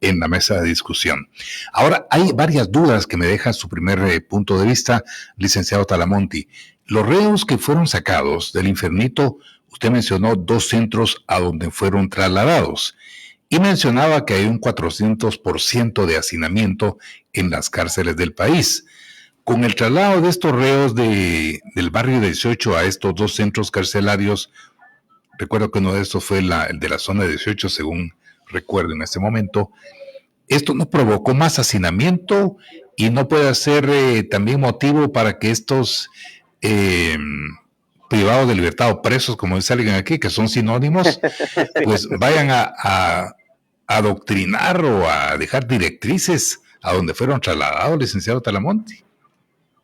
en la mesa de discusión. Ahora, hay varias dudas que me deja su primer punto de vista, licenciado Talamonti. Los reos que fueron sacados del infernito, usted mencionó 2 centros a donde fueron trasladados y mencionaba que hay un 400% de hacinamiento en las cárceles del país. Con el traslado de estos reos del barrio 18 a estos 2 centros carcelarios, recuerdo que uno de estos fue el de la zona 18, según recuerdo en este momento, ¿esto no provocó más hacinamiento y no puede ser también motivo para que estos privados de libertad o presos, como dice alguien aquí, que son sinónimos, pues vayan a adoctrinar o a dejar directrices a donde fueron trasladados, licenciado Talamonti?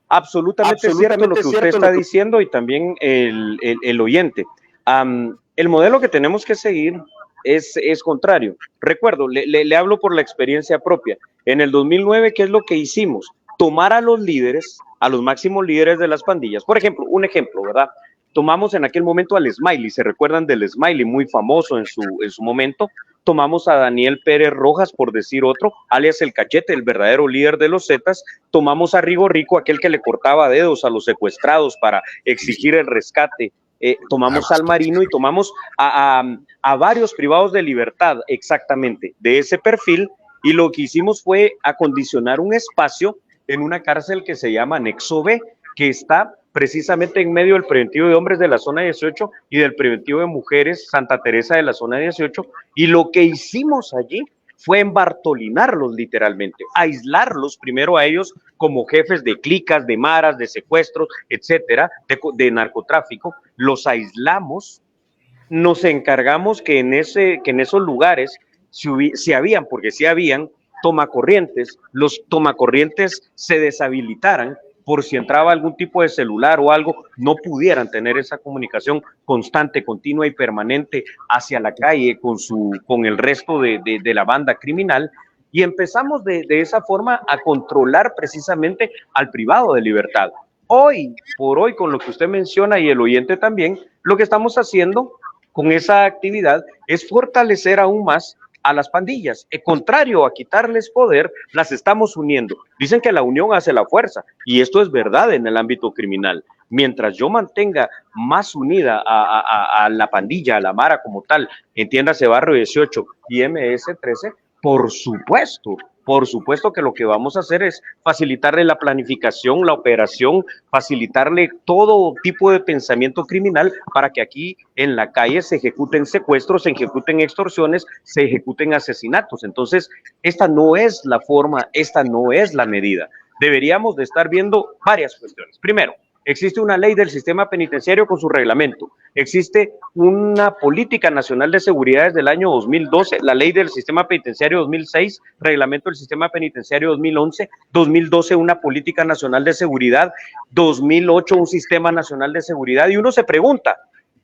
Absolutamente cierto lo que usted está diciendo y también el oyente. El modelo que tenemos que seguir es contrario. Recuerdo, le hablo por la experiencia propia. En el 2009, ¿qué es lo que hicimos? Tomar a los líderes, a los máximos líderes de las pandillas. Por ejemplo, un ejemplo, ¿verdad? Tomamos en aquel momento al Smiley, ¿se recuerdan del Smiley? Muy famoso en su momento. Tomamos a Daniel Pérez Rojas, por decir otro, alias El Cachete, el verdadero líder de los Zetas. Tomamos a Rigo Rico, aquel que le cortaba dedos a los secuestrados para exigir el rescate. Tomamos al Marino y tomamos a varios privados de libertad, exactamente, de ese perfil, y lo que hicimos fue acondicionar un espacio en una cárcel que se llama Anexo B, que está precisamente en medio del preventivo de hombres de la zona 18 y del preventivo de mujeres Santa Teresa de la zona 18, y lo que hicimos allí fue embartolinarlos literalmente, aislarlos primero a ellos como jefes de clicas, de maras, de secuestros, etcétera, de narcotráfico. Los aislamos, nos encargamos que en esos lugares si habían, porque si habían tomacorrientes, los tomacorrientes se deshabilitaran por si entraba algún tipo de celular o algo, no pudieran tener esa comunicación constante, continua y permanente hacia la calle con el resto de la banda criminal, y empezamos de esa forma a controlar precisamente al privado de libertad. Hoy por hoy, con lo que usted menciona y el oyente también, lo que estamos haciendo con esa actividad es fortalecer aún más a las pandillas. Contrario a quitarles poder, las estamos uniendo. Dicen que la unión hace la fuerza, y esto es verdad en el ámbito criminal. Mientras yo mantenga más unida a la pandilla, a la mara como tal, entiéndase Barrio 18 y MS-13, por supuesto que lo que vamos a hacer es facilitarle la planificación, la operación, facilitarle todo tipo de pensamiento criminal para que aquí en la calle se ejecuten secuestros, se ejecuten extorsiones, se ejecuten asesinatos. Entonces, esta no es la forma, esta no es la medida. Deberíamos de estar viendo varias cuestiones. Primero, existe una ley del sistema penitenciario con su reglamento. Existe una política nacional de seguridad desde el año 2012, la ley del sistema penitenciario 2006, reglamento del sistema penitenciario 2011, 2012 una política nacional de seguridad, 2008 un sistema nacional de seguridad, y uno se pregunta,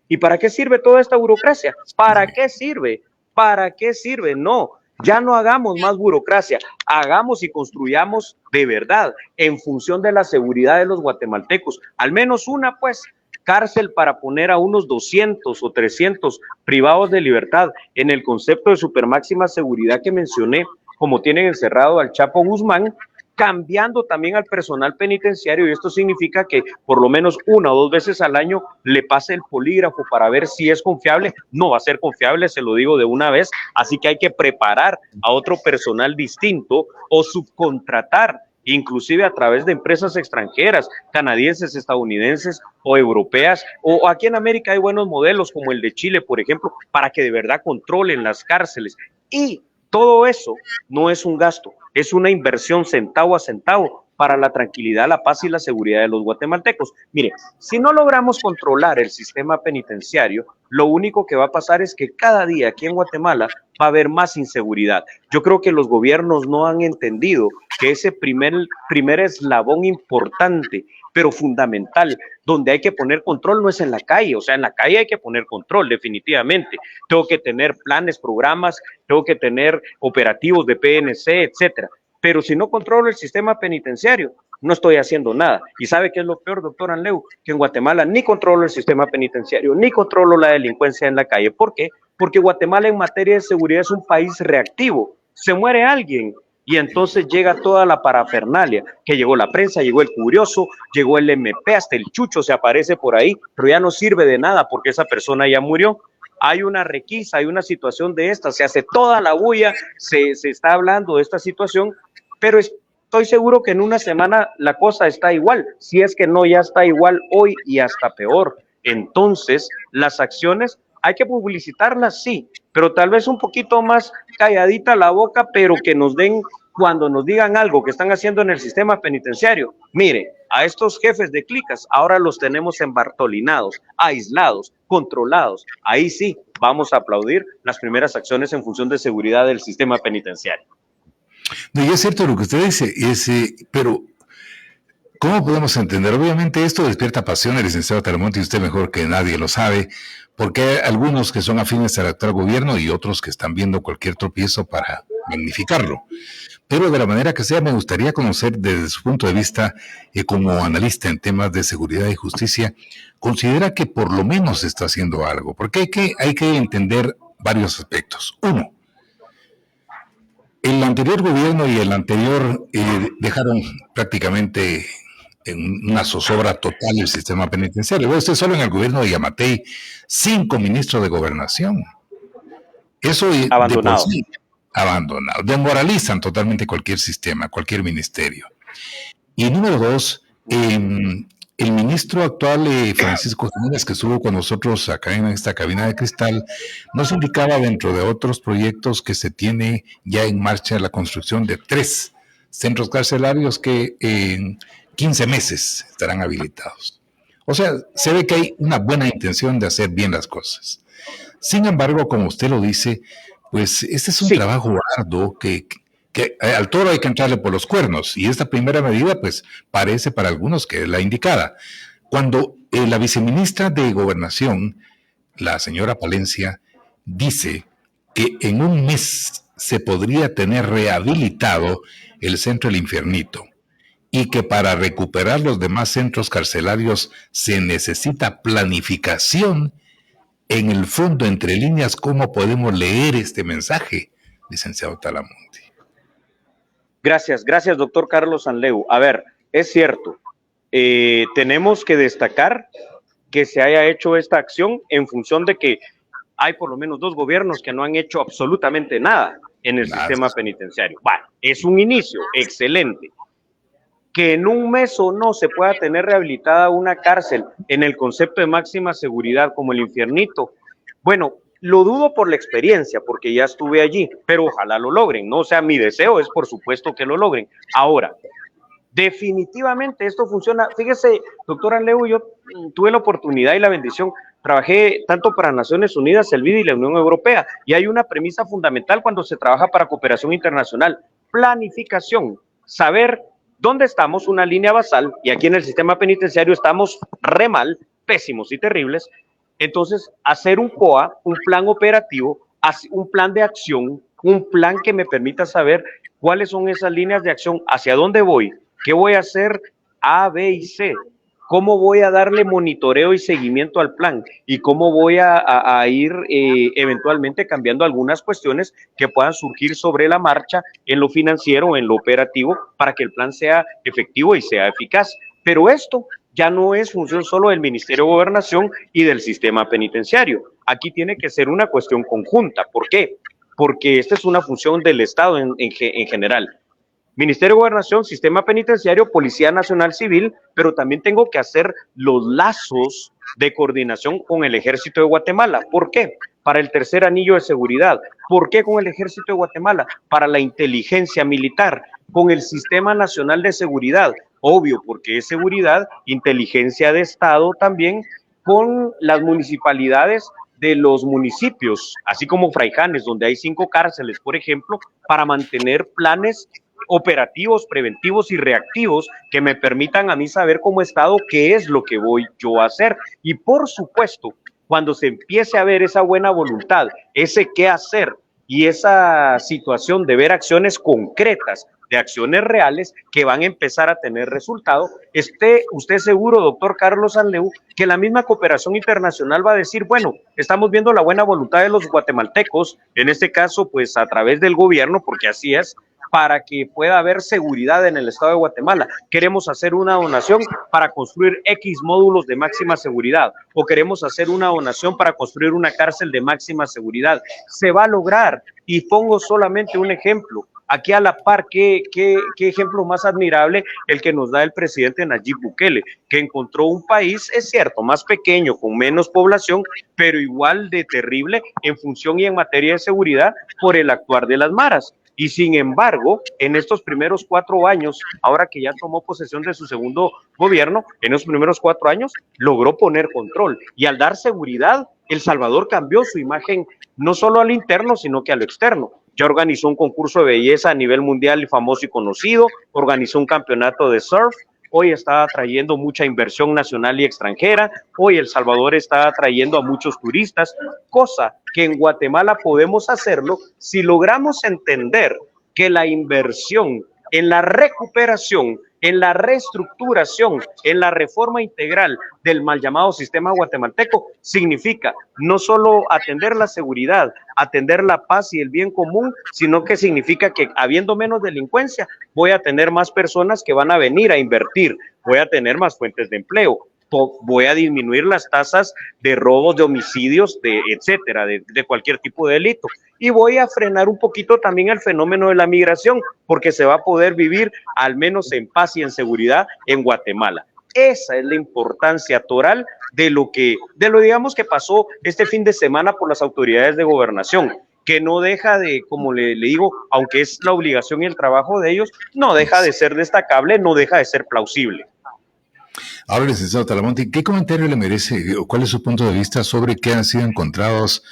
¿y para qué sirve toda esta burocracia? ¿Para qué sirve? ¿Para qué sirve? No. Ya no hagamos más burocracia, hagamos y construyamos de verdad en función de la seguridad de los guatemaltecos. Al menos una, pues, cárcel para poner a unos 200 o 300 privados de libertad en el concepto de supermáxima seguridad que mencioné, como tienen encerrado al Chapo Guzmán, cambiando también al personal penitenciario, y esto significa que por lo menos 1 o 2 veces al año le pase el polígrafo para ver si es confiable. No va a ser confiable, se lo digo de una vez, así que hay que preparar a otro personal distinto o subcontratar, inclusive a través de empresas extranjeras, canadienses, estadounidenses o europeas, o aquí en América hay buenos modelos como el de Chile, por ejemplo, para que de verdad controlen las cárceles. Y todo eso no es un gasto, es una inversión centavo a centavo para la tranquilidad, la paz y la seguridad de los guatemaltecos. Mire, si no logramos controlar el sistema penitenciario, lo único que va a pasar es que cada día aquí en Guatemala va a haber más inseguridad. Yo creo que los gobiernos no han entendido que ese primer eslabón importante, pero fundamental, donde hay que poner control no es en la calle. O sea, en la calle hay que poner control, definitivamente. Tengo que tener planes, programas, tengo que tener operativos de PNC, etcétera. Pero si no controlo el sistema penitenciario, no estoy haciendo nada. ¿Y sabe qué es lo peor, doctor Anleu? Que en Guatemala ni controlo el sistema penitenciario, ni controlo la delincuencia en la calle. ¿Por qué? Porque Guatemala en materia de seguridad es un país reactivo. se muere alguien. Y entonces llega toda la parafernalia, que llegó la prensa, llegó el curioso, llegó el MP, hasta el chucho se aparece por ahí, pero ya no sirve de nada porque esa persona ya murió. Hay una requisa, hay una situación de esta, se hace toda la bulla, se está hablando de esta situación, pero estoy seguro que en una semana la cosa está igual, si es que no ya está igual hoy y hasta peor. Entonces, las acciones hay que publicitarlas, sí, pero tal vez un poquito más calladita la boca, pero que nos den, cuando nos digan algo que están haciendo en el sistema penitenciario. Mire, a estos jefes de clicas ahora los tenemos embartolinados, aislados, controlados. Ahí sí vamos a aplaudir las primeras acciones en función de seguridad del sistema penitenciario. No, y es cierto lo que usted dice, pero ¿cómo podemos entender? Obviamente esto despierta pasión, el licenciado Talamonte, y usted mejor que nadie lo sabe, porque hay algunos que son afines al actual gobierno y otros que están viendo cualquier tropiezo para magnificarlo. Pero de la manera que sea, me gustaría conocer desde su punto de vista, como analista en temas de seguridad y justicia, ¿considera que por lo menos se está haciendo algo? Porque hay que entender varios aspectos. Uno, el anterior gobierno y el anterior dejaron prácticamente en una zozobra total el sistema penitenciario. Usted solo en el gobierno de Yamatei, 5 ministros de gobernación. Eso abandonado. De por sí, abandonado. Desmoralizan totalmente cualquier sistema, cualquier ministerio. Y número 2, el ministro actual, Francisco Jiménez, que estuvo con nosotros acá en esta cabina de cristal, nos indicaba dentro de otros proyectos que se tiene ya en marcha la construcción de 3 centros carcelarios que en 15 meses estarán habilitados. O sea, se ve que hay una buena intención de hacer bien las cosas. Sin embargo, como usted lo dice, pues este es un trabajo arduo que al toro hay que entrarle por los cuernos, y esta primera medida pues parece para algunos que es la indicada. Cuando la viceministra de Gobernación, la señora Palencia, dice que en un mes se podría tener rehabilitado el centro El Infiernito y que para recuperar los demás centros carcelarios se necesita planificación, en el fondo, entre líneas, ¿cómo podemos leer este mensaje, licenciado Talamonte? Gracias, doctor Carlos Sanleu. A ver, es cierto, tenemos que destacar que se haya hecho esta acción en función de que hay por lo menos 2 gobiernos que no han hecho absolutamente nada en el sistema penitenciario. Bueno, es un inicio excelente. Que en un mes o no se pueda tener rehabilitada una cárcel en el concepto de máxima seguridad como El Infiernito, bueno, lo dudo por la experiencia, porque ya estuve allí, pero ojalá lo logren, ¿no? O sea, mi deseo es, por supuesto, que lo logren. Ahora, definitivamente esto funciona. Fíjese, doctor Anleu, yo tuve la oportunidad y la bendición, trabajé tanto para Naciones Unidas, el BID y la Unión Europea, y hay una premisa fundamental cuando se trabaja para cooperación internacional: planificación, saber dónde estamos, una línea basal, y aquí en el sistema penitenciario estamos re mal, pésimos y terribles. Entonces, hacer un POA, un plan operativo, un plan de acción, un plan que me permita saber cuáles son esas líneas de acción, hacia dónde voy, qué voy a hacer A, B y C, cómo voy a darle monitoreo y seguimiento al plan y cómo voy a ir eventualmente cambiando algunas cuestiones que puedan surgir sobre la marcha en lo financiero, en lo operativo, para que el plan sea efectivo y sea eficaz. Pero esto ya no es función solo del Ministerio de Gobernación y del sistema penitenciario. Aquí tiene que ser una cuestión conjunta. ¿Por qué? Porque esta es una función del Estado en general. Ministerio de Gobernación, Sistema Penitenciario, Policía Nacional Civil, pero también tengo que hacer los lazos de coordinación con el Ejército de Guatemala. ¿Por qué? Para el tercer anillo de seguridad. ¿Por qué con el Ejército de Guatemala? Para la inteligencia militar, con el Sistema Nacional de Seguridad. Obvio, porque es seguridad, inteligencia de Estado también, con las municipalidades de los municipios, así como Fraijanes, donde hay 5 cárceles, por ejemplo, para mantener planes operativos, preventivos y reactivos que me permitan a mí saber como Estado qué es lo que voy yo a hacer. Y por supuesto, cuando se empiece a ver esa buena voluntad, ese qué hacer y esa situación de ver acciones concretas, de acciones reales que van a empezar a tener resultado, esté usted seguro, doctor Carlos Anleu, que la misma cooperación internacional va a decir, bueno, estamos viendo la buena voluntad de los guatemaltecos, en este caso, pues a través del gobierno, porque así es, para que pueda haber seguridad en el estado de Guatemala. Queremos hacer una donación para construir X módulos de máxima seguridad, o queremos hacer una donación para construir una cárcel de máxima seguridad. Se va a lograr, y pongo solamente un ejemplo. Aquí a la par, ¿qué ejemplo más admirable el que nos da el presidente Nayib Bukele, que encontró un país, es cierto, más pequeño, con menos población, pero igual de terrible en función y en materia de seguridad por el actuar de las maras. Y sin embargo, en estos primeros 4 años, ahora que ya tomó posesión de su segundo gobierno, en esos primeros 4 años logró poner control. Y al dar seguridad, El Salvador cambió su imagen no solo al interno, sino que a lo externo. Ya organizó un concurso de belleza a nivel mundial y famoso y conocido, organizó un campeonato de surf, hoy está atrayendo mucha inversión nacional y extranjera, hoy El Salvador está atrayendo a muchos turistas, cosa que en Guatemala podemos hacerlo si logramos entender que la inversión en la recuperación, en la reestructuración, en la reforma integral del mal llamado sistema guatemalteco, significa no solo atender la seguridad, atender la paz y el bien común, sino que significa que habiendo menos delincuencia, voy a tener más personas que van a venir a invertir, voy a tener más fuentes de empleo, voy a disminuir las tasas de robos, de homicidios, etcétera, de cualquier tipo de delito. Y voy a frenar un poquito también el fenómeno de la migración, porque se va a poder vivir al menos en paz y en seguridad en Guatemala. Esa es la importancia toral de lo digamos que pasó este fin de semana por las autoridades de gobernación, que no deja de, como le digo, aunque es la obligación y el trabajo de ellos, no deja de ser destacable, no deja de ser plausible. Ahora, licenciado Talamonte, ¿qué comentario le merece o cuál es su punto de vista sobre que han sido encontrados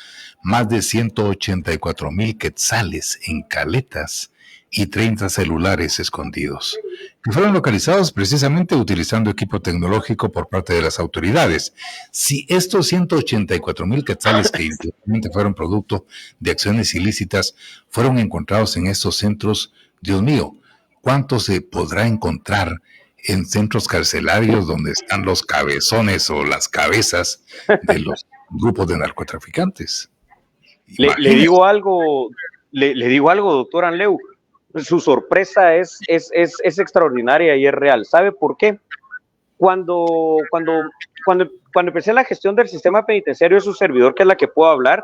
más de 184,000 quetzales en caletas y 30 celulares escondidos, que fueron localizados precisamente utilizando equipo tecnológico por parte de las autoridades? Si estos 184,000 quetzales que inicialmente fueron producto de acciones ilícitas fueron encontrados en estos centros, Dios mío, ¿cuánto se podrá encontrar en centros carcelarios donde están los cabezones o las cabezas de los grupos de narcotraficantes? Le digo algo, doctor Anleu, su sorpresa es extraordinaria y es real. ¿Sabe por qué? Cuando empecé la gestión del sistema penitenciario de su servidor, que es la que puedo hablar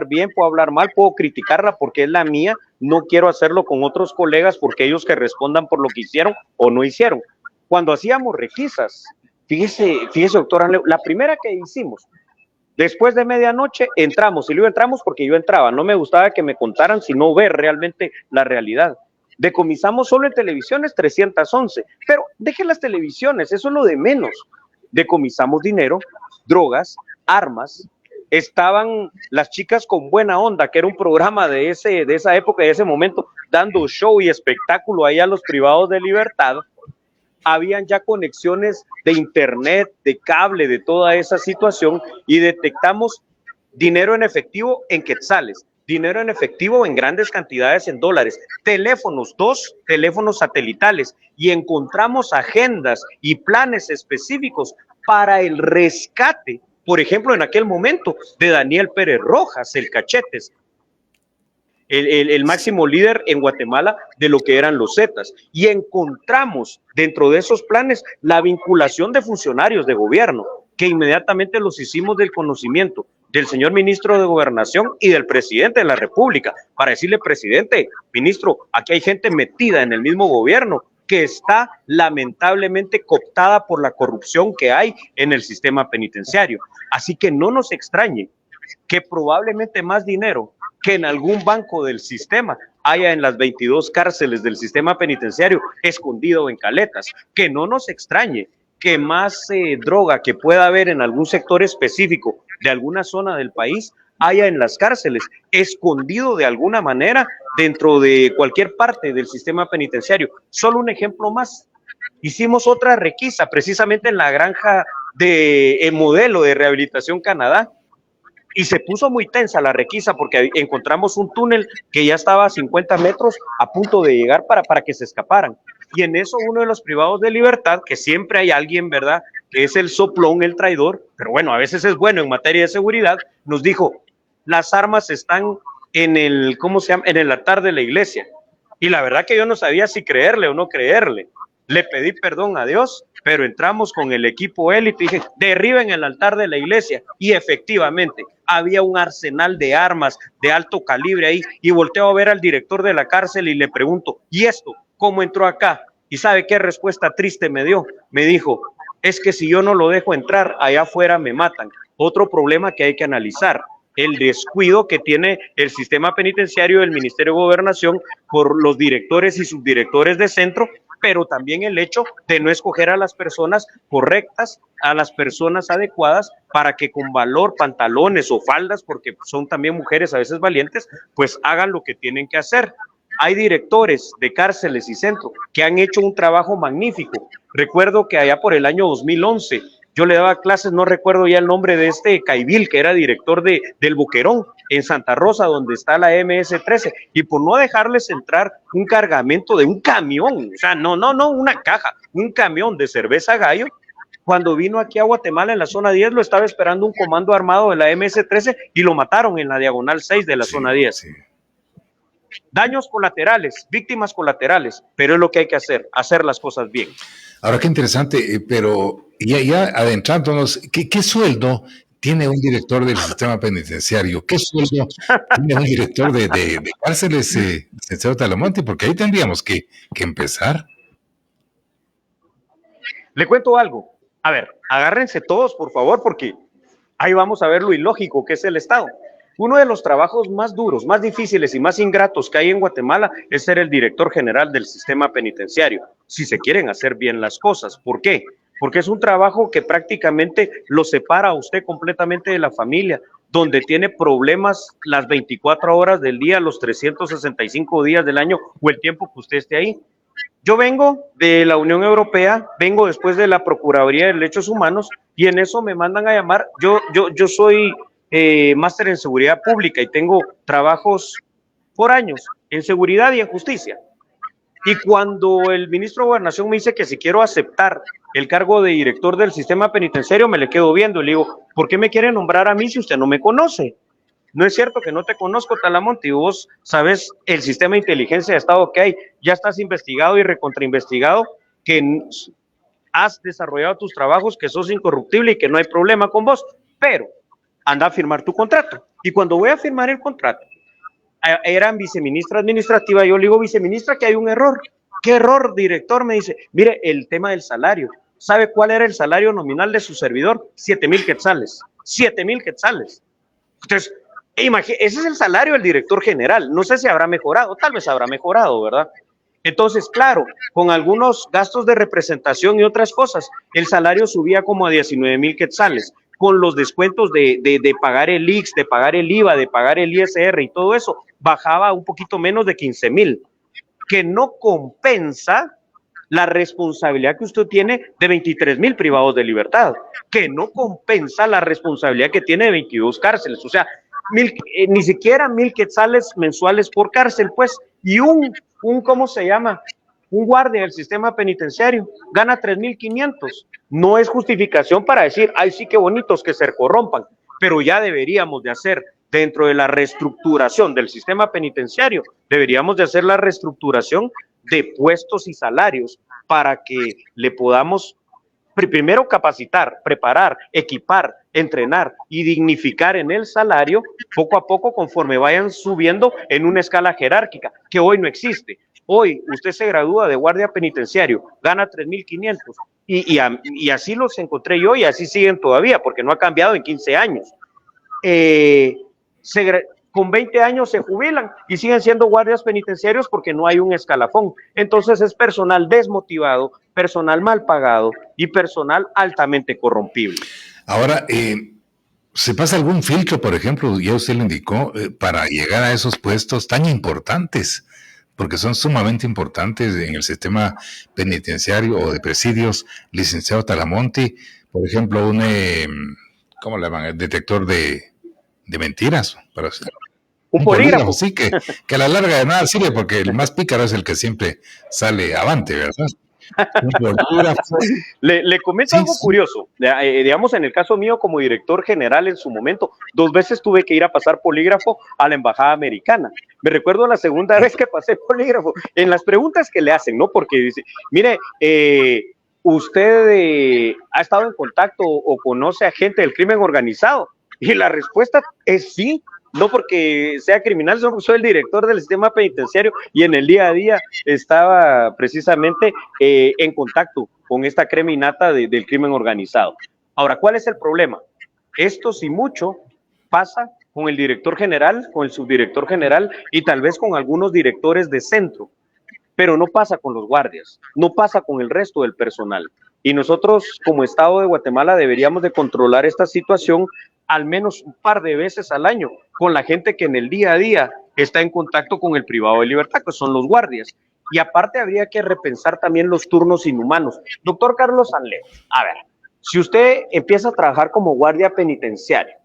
bien, puedo hablar mal, puedo criticarla porque es la mía, no quiero hacerlo con otros colegas porque ellos que respondan por lo que hicieron o no hicieron. Cuando hacíamos requisas, fíjese, doctor Anleu, la primera que hicimos, después de medianoche entramos, y luego entramos porque yo entraba, no me gustaba que me contaran, sino ver realmente la realidad. Decomisamos solo en televisiones 311, pero dejen las televisiones, eso es lo de menos. Decomisamos dinero, drogas, armas, estaban las chicas con buena onda, que era un programa de esa época, de ese momento, dando show y espectáculo ahí a los privados de libertad. Habían ya conexiones de internet, de cable, de toda esa situación, y detectamos dinero en efectivo en quetzales, dinero en efectivo en grandes cantidades en dólares, teléfonos, 2 teléfonos satelitales, y encontramos agendas y planes específicos para el rescate, por ejemplo, en aquel momento, de Daniel Pérez Rojas, el Cachetes, el máximo líder en Guatemala de lo que eran los Zetas, y encontramos dentro de esos planes la vinculación de funcionarios de gobierno, que inmediatamente los hicimos del conocimiento del señor ministro de Gobernación y del presidente de la República, para decirle: presidente, ministro, aquí hay gente metida en el mismo gobierno que está lamentablemente cooptada por la corrupción que hay en el sistema penitenciario. Así que no nos extrañe que probablemente más dinero que en algún banco del sistema haya en las 22 cárceles del sistema penitenciario escondido en caletas. Que no nos extrañe que más droga que pueda haber en algún sector específico de alguna zona del país haya en las cárceles, escondido de alguna manera dentro de cualquier parte del sistema penitenciario. Solo un ejemplo más. Hicimos otra requisa precisamente en la granja de Modelo de Rehabilitación Canadá, Y se puso muy tensa la requisa porque encontramos un túnel que ya estaba a 50 metros a punto de llegar para que se escaparan. Y en eso uno de los privados de libertad, que siempre hay alguien, ¿verdad?, que es el soplón, el traidor, pero bueno, a veces es bueno en materia de seguridad, nos dijo, las armas están en el, ¿cómo se llama?, en el altar de la iglesia. Y la verdad que yo no sabía si creerle o no creerle. Le pedí perdón a Dios, pero entramos con el equipo élite y dije, derriben el altar de la iglesia. Y efectivamente, había un arsenal de armas de alto calibre ahí. Y volteo a ver al director de la cárcel y le pregunto, ¿y esto cómo entró acá? ¿Y sabe qué respuesta triste me dio? Me dijo, es que si yo no lo dejo entrar, allá afuera me matan. Otro problema que hay que analizar, el descuido que tiene el sistema penitenciario del Ministerio de Gobernación por los directores y subdirectores de centro, pero también el hecho de no escoger a las personas correctas, a las personas adecuadas para que con valor, pantalones o faldas, porque son también mujeres a veces valientes, pues hagan lo que tienen que hacer. Hay directores de cárceles y centros que han hecho un trabajo magnífico. Recuerdo que allá por el año 2011 yo le daba clases, no recuerdo ya el nombre de este Caibil, que era director del Boquerón, en Santa Rosa, donde está la MS-13, y por no dejarles entrar un cargamento de un camión, o sea, no una caja, un camión de cerveza Gallo, cuando vino aquí a Guatemala en la zona 10, lo estaba esperando un comando armado de la MS-13 y lo mataron en la diagonal 6 de la zona 10. Sí. Daños colaterales, víctimas colaterales, pero es lo que hay que hacer las cosas bien. Ahora, qué interesante, pero ya adentrándonos, ¿qué sueldo tiene un director del sistema penitenciario? ¿Qué sueldo tiene un director de cárceles, licenciado Talamonte? Porque ahí tendríamos que empezar. Le cuento algo. A ver, agárrense todos, por favor, porque ahí vamos a ver lo ilógico que es el Estado. Uno de los trabajos más duros, más difíciles y más ingratos que hay en Guatemala es ser el director general del sistema penitenciario, si se quieren hacer bien las cosas. ¿Por qué? Porque es un trabajo que prácticamente lo separa a usted completamente de la familia, donde tiene problemas las 24 horas del día, los 365 días del año o el tiempo que usted esté ahí. Yo vengo de la Unión Europea, vengo después de la Procuraduría de Derechos Humanos y en eso me mandan a llamar. Yo soy máster en seguridad pública y tengo trabajos por años en seguridad y en justicia. Y cuando el ministro de Gobernación me dice que si quiero aceptar el cargo de director del sistema penitenciario, me le quedo viendo y le digo, ¿por qué me quiere nombrar a mí si usted no me conoce? No es cierto que no te conozco, Talamonte, y vos sabes el sistema de inteligencia de Estado que hay, ya estás investigado y recontrainvestigado, que has desarrollado tus trabajos, que sos incorruptible y que no hay problema con vos, pero anda a firmar tu contrato. Y cuando voy a firmar el contrato, eran viceministra administrativa, yo le digo, viceministra, que hay un error. ¿Qué error, director? Me dice, mire, el tema del salario. ¿Sabe cuál era el salario nominal de su servidor? 7,000 quetzales. 7,000 quetzales. Entonces, ese es el salario del director general. No sé si habrá mejorado, tal vez habrá mejorado, ¿verdad? Entonces, claro, con algunos gastos de representación y otras cosas, el salario subía como a 19,000 quetzales. Con los descuentos de pagar el IX, de pagar el IVA, de pagar el ISR y todo eso, bajaba un poquito menos de 15,000, que no compensa la responsabilidad que usted tiene de 23,000 privados de libertad, que no compensa la responsabilidad que tiene de 22 cárceles, o sea, ni siquiera 1,000 quetzales mensuales por cárcel, pues, y ¿cómo se llama? Un guardia del sistema penitenciario gana 3,500. No es justificación para decir, ay, sí, qué bonitos que se corrompan, pero ya deberíamos de hacer dentro de la reestructuración del sistema penitenciario, deberíamos de hacer la reestructuración de puestos y salarios para que le podamos primero capacitar, preparar, equipar, entrenar y dignificar en el salario poco a poco conforme vayan subiendo en una escala jerárquica que hoy no existe. Hoy usted se gradúa de guardia penitenciario, gana 3,500 y así los encontré yo y así siguen todavía porque no ha cambiado en 15 años. Con 20 años se jubilan y siguen siendo guardias penitenciarios porque no hay un escalafón. Entonces es personal desmotivado, personal mal pagado y personal altamente corrompible. Ahora, ¿se pasa algún filtro, por ejemplo, ya usted lo indicó, para llegar a esos puestos tan importantes? Porque son sumamente importantes en el sistema penitenciario o de presidios, licenciado Talamonte, por ejemplo, ¿cómo le llaman? El detector de de mentiras. Para hacer un polígrafo. Sí, que a la larga de nada sirve, porque el más pícaro es el que siempre sale avante, ¿verdad? Le comento algo curioso. Digamos, en el caso mío como director general en su momento, 2 veces tuve que ir a pasar polígrafo a la embajada americana. Me recuerdo la segunda vez que pasé polígrafo, en las preguntas que le hacen, ¿no? Porque dice, mire, ¿usted ha estado en contacto o conoce a gente del crimen organizado? Y la respuesta es sí. No porque sea criminal, soy el director del sistema penitenciario y en el día a día estaba precisamente en contacto con esta creminata del crimen organizado. Ahora, ¿cuál es el problema? Esto, si mucho, pasa con el director general, con el subdirector general y tal vez con algunos directores de centro, pero no pasa con los guardias, no pasa con el resto del personal. Y nosotros, como Estado de Guatemala, deberíamos de controlar esta situación al menos un par de veces al año con la gente que en el día a día está en contacto con el privado de libertad, que son los guardias. Y aparte habría que repensar también los turnos inhumanos. Doctor Carlos Anleo, a ver, si usted empieza a trabajar como guardia penitenciario,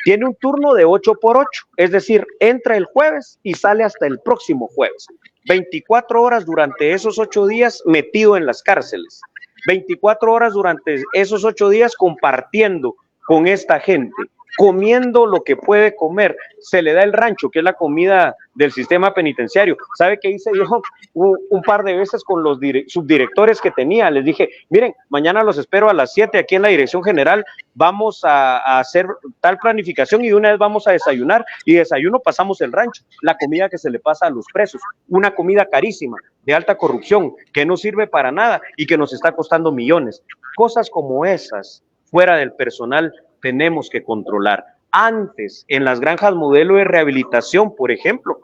tiene un turno de 8 por 8, es decir, entra el jueves y sale hasta el próximo jueves. 24 horas durante esos 8 días metido en las cárceles. 24 horas durante esos 8 días compartiendo con esta gente, comiendo lo que puede comer. Se le da el rancho, que es la comida del sistema penitenciario. ¿Sabe qué hice yo? Un par de veces con los subdirectores que tenía. Les dije, miren, mañana los espero a las 7 aquí en la dirección general. Vamos a hacer tal planificación y de una vez vamos a desayunar. Y desayuno pasamos el rancho, la comida que se le pasa a los presos. Una comida carísima, de alta corrupción, que no sirve para nada y que nos está costando millones. Cosas como esas, fuera del personal, tenemos que controlar. Antes, en las granjas modelo de rehabilitación, por ejemplo,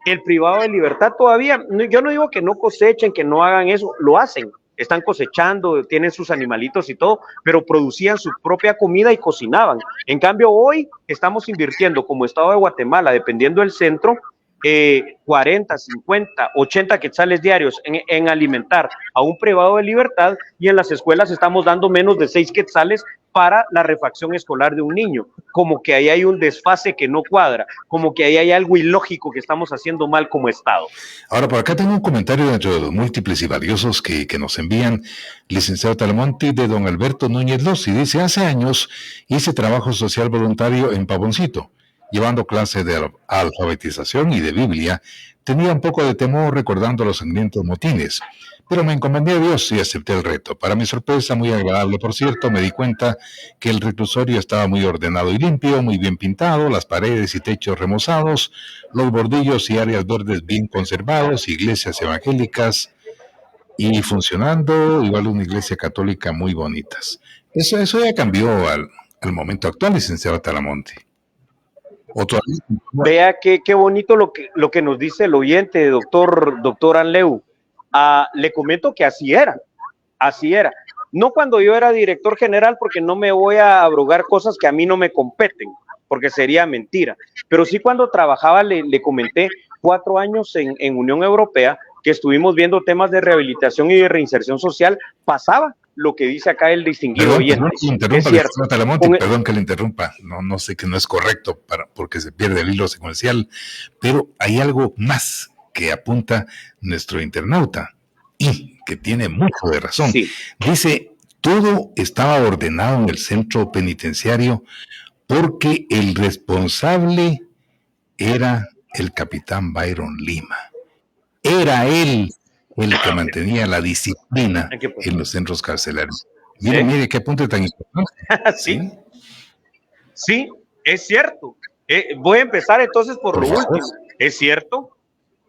el privado de libertad todavía, yo no digo que no cosechen, que no hagan eso, lo hacen, están cosechando, tienen sus animalitos y todo, pero producían su propia comida y cocinaban. En cambio, hoy estamos invirtiendo como Estado de Guatemala, dependiendo del centro, 40, 50, 80 quetzales diarios en alimentar a un privado de libertad, y en las escuelas estamos dando menos de 6 quetzales para la refacción escolar de un niño. Como que ahí hay un desfase que no cuadra, como que ahí hay algo ilógico que estamos haciendo mal como Estado. Ahora, por acá tengo un comentario dentro de los múltiples y valiosos que nos envían, licenciado Talamonti, de don Alberto Núñez Lossi. Dice, hace años hice trabajo social voluntario en Pavoncito, llevando clases de alfabetización y de Biblia. Tenía un poco de temor recordando los sangrientos motines, pero me encomendé a Dios y acepté el reto. Para mi sorpresa, muy agradable, por cierto, me di cuenta que el reclusorio estaba muy ordenado y limpio, muy bien pintado, las paredes y techos remozados, los bordillos y áreas verdes bien conservados, iglesias evangélicas y funcionando, igual una iglesia católica muy bonitas. Eso ya cambió al momento actual, licenciado Talamonti. Vea qué bonito lo que nos dice el oyente, doctor Anleu. Le comento que así era. No cuando yo era director general, porque no me voy a abrogar cosas que a mí no me competen, porque sería mentira. Pero sí cuando trabajaba, le comenté, 4 años en Unión Europea, que estuvimos viendo temas de rehabilitación y de reinserción social, pasaba lo que dice acá el distinguido oyente. Perdón que le interrumpa, no sé que no es correcto porque se pierde el hilo secuencial, pero hay algo más que apunta nuestro internauta y que tiene mucho de razón. Sí. Dice, todo estaba ordenado en el centro penitenciario porque el responsable era el capitán Byron Lima. Era él el que mantenía la disciplina en los centros carcelarios. Mire qué punto tan importante. Sí, es cierto. Voy a empezar entonces por lo último. Es cierto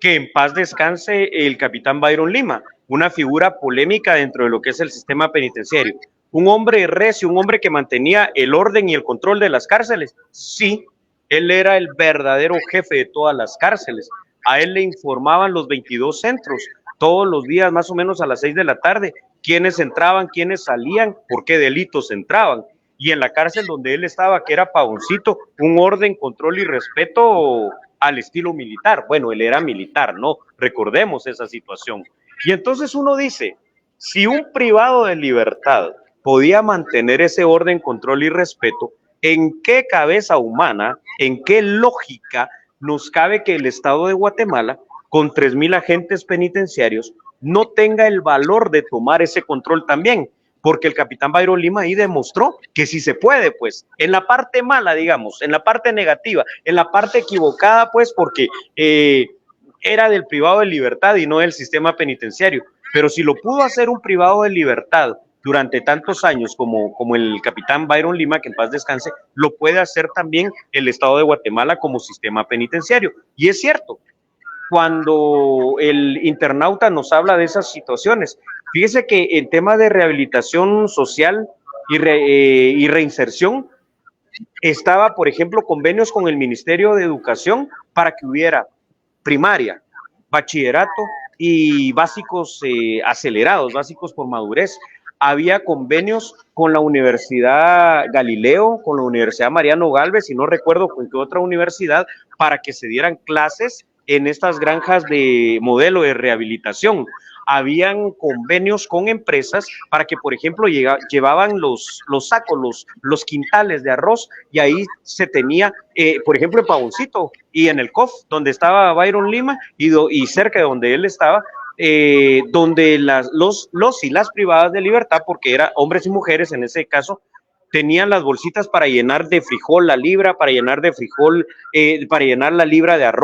que en paz descanse el capitán Byron Lima, una figura polémica dentro de lo que es el sistema penitenciario. Un hombre recio, un hombre que mantenía el orden y el control de las cárceles. Sí, él era el verdadero jefe de todas las cárceles. A él le informaban los 22 centros, todos los días más o menos a las 6 de la tarde, quiénes entraban, quiénes salían, por qué delitos entraban. Y en la cárcel donde él estaba, que era Pavoncito, un orden, control y respeto al estilo militar. Bueno, él era militar, ¿no? Recordemos esa situación. Y entonces uno dice, si un privado de libertad podía mantener ese orden, control y respeto, ¿En qué cabeza humana, en qué lógica nos cabe que el Estado de Guatemala, con 3,000 agentes penitenciarios, no tenga el valor de tomar ese control también? Porque el capitán Byron Lima ahí demostró que sí se puede, pues, en la parte mala, digamos, en la parte negativa, en la parte equivocada, pues, porque era del privado de libertad y no del sistema penitenciario. Pero si lo pudo hacer un privado de libertad durante tantos años como el capitán Byron Lima, que en paz descanse, lo puede hacer también el Estado de Guatemala como sistema penitenciario. Y es cierto, cuando el internauta nos habla de esas situaciones, fíjese que en tema de rehabilitación social y reinserción, estaba, por ejemplo, convenios con el Ministerio de Educación para que hubiera primaria, bachillerato y básicos acelerados, básicos por madurez. Había convenios con la Universidad Galileo, con la Universidad Mariano Galvez, y no recuerdo con qué otra universidad, para que se dieran clases en estas granjas de modelo de rehabilitación. Habían convenios con empresas para que, por ejemplo, llevaban los sacos, los quintales de arroz, y ahí se tenía, por ejemplo, en Pavoncito y en el COF, donde estaba Byron Lima, y cerca de donde él estaba, donde los y las privadas de libertad, porque eran hombres y mujeres en ese caso, tenían las bolsitas para llenar de frijol la libra, para llenar de frijol, para llenar la libra de arroz.